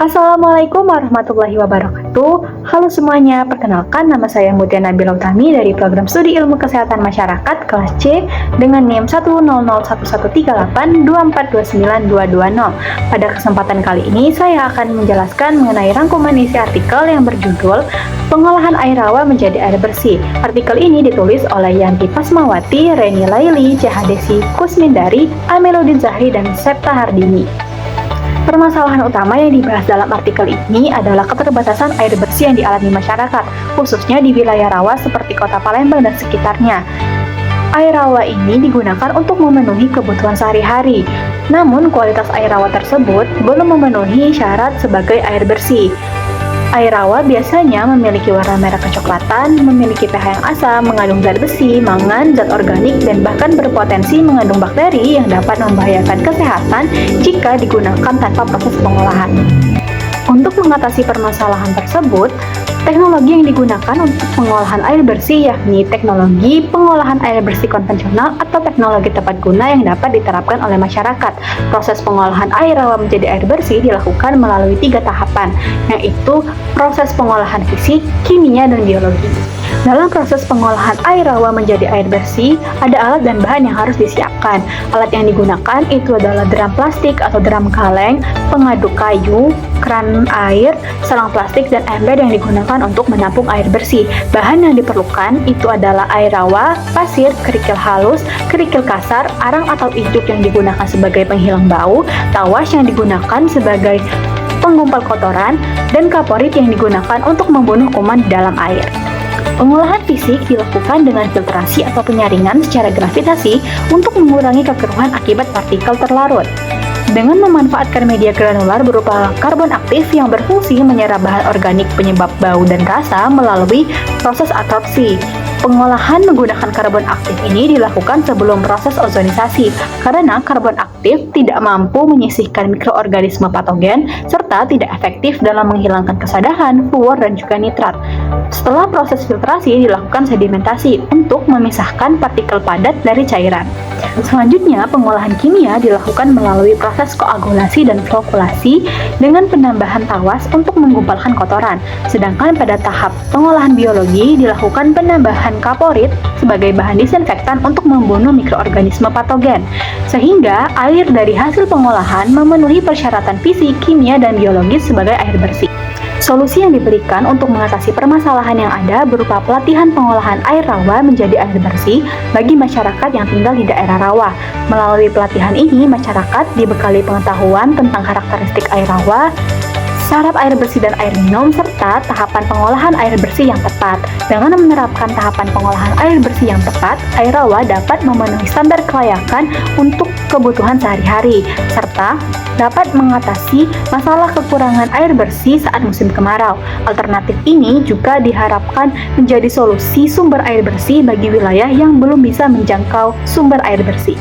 Assalamualaikum warahmatullahi wabarakatuh. Halo semuanya, perkenalkan nama saya Mutia Nabila Utami dari Program Studi Ilmu Kesehatan Masyarakat kelas C dengan NIM 100113824292220. Pada kesempatan kali ini saya akan menjelaskan mengenai rangkuman isi artikel yang berjudul Pengolahan Air Rawa Menjadi Air Bersih. Artikel ini ditulis oleh Yanti Pasmawati, Reni Laili, CHDesi, Kusmindari, Ameludin Zahri, dan Septa Hardini. Permasalahan utama yang dibahas dalam artikel ini adalah keterbatasan air bersih yang dialami masyarakat, khususnya di wilayah rawa seperti Kota Palembang dan sekitarnya. Air rawa ini digunakan untuk memenuhi kebutuhan sehari-hari, namun kualitas air rawa tersebut belum memenuhi syarat sebagai air bersih. Air rawa biasanya memiliki warna merah kecoklatan, memiliki pH yang asam, mengandung zat besi, mangan, zat organik, dan bahkan berpotensi mengandung bakteri yang dapat membahayakan kesehatan jika digunakan tanpa proses pengolahan. Untuk mengatasi permasalahan tersebut, teknologi yang digunakan untuk pengolahan air bersih yakni teknologi pengolahan air bersih konvensional atau teknologi tepat guna yang dapat diterapkan oleh masyarakat. Proses pengolahan air rawa menjadi air bersih dilakukan melalui 3 tahapan, yaitu proses pengolahan fisik, kimia, dan biologi. Dalam proses pengolahan air rawa menjadi air bersih, ada alat dan bahan yang harus disiapkan. Alat yang digunakan itu adalah drum plastik atau drum kaleng, pengaduk kayu, keran air, selang plastik, dan ember yang digunakan untuk menampung air bersih. Bahan yang diperlukan itu adalah air rawa, pasir, kerikil halus, kerikil kasar, arang atau ijuk yang digunakan sebagai penghilang bau, tawas yang digunakan sebagai penggumpal kotoran, dan kaporit yang digunakan untuk membunuh kuman di dalam air. Pengolahan fisik dilakukan dengan filtrasi atau penyaringan secara gravitasi untuk mengurangi kekeruhan akibat partikel terlarut. Dengan memanfaatkan media granular berupa karbon aktif yang berfungsi menyerap bahan organik penyebab bau dan rasa melalui proses adsorpsi. Pengolahan menggunakan karbon aktif ini dilakukan sebelum proses ozonisasi karena karbon aktif tidak mampu menyisihkan mikroorganisme patogen serta tidak efektif dalam menghilangkan kesadahan, fluor, dan juga nitrat. Setelah proses filtrasi dilakukan sedimentasi untuk memisahkan partikel padat dari cairan. Selanjutnya, pengolahan kimia dilakukan melalui proses koagulasi dan flokulasi dengan penambahan tawas untuk menggumpalkan kotoran. Sedangkan pada tahap pengolahan biologi dilakukan penambahan kaporit sebagai bahan disinfektan untuk membunuh mikroorganisme patogen. Sehingga air dari hasil pengolahan memenuhi persyaratan fisik, kimia, dan biologis sebagai air bersih. Solusi yang diberikan untuk mengatasi permasalahan yang ada berupa pelatihan pengolahan air rawa menjadi air bersih bagi masyarakat yang tinggal di daerah rawa. Melalui pelatihan ini, masyarakat dibekali pengetahuan tentang karakteristik air rawa, syarat air bersih dan air minum, serta tahapan pengolahan air bersih yang tepat. Dengan menerapkan tahapan pengolahan air bersih yang tepat, air rawa dapat memenuhi standar kelayakan untuk kebutuhan sehari-hari, serta dapat mengatasi masalah kekurangan air bersih saat musim kemarau. Alternatif ini juga diharapkan menjadi solusi sumber air bersih bagi wilayah yang belum bisa menjangkau sumber air bersih.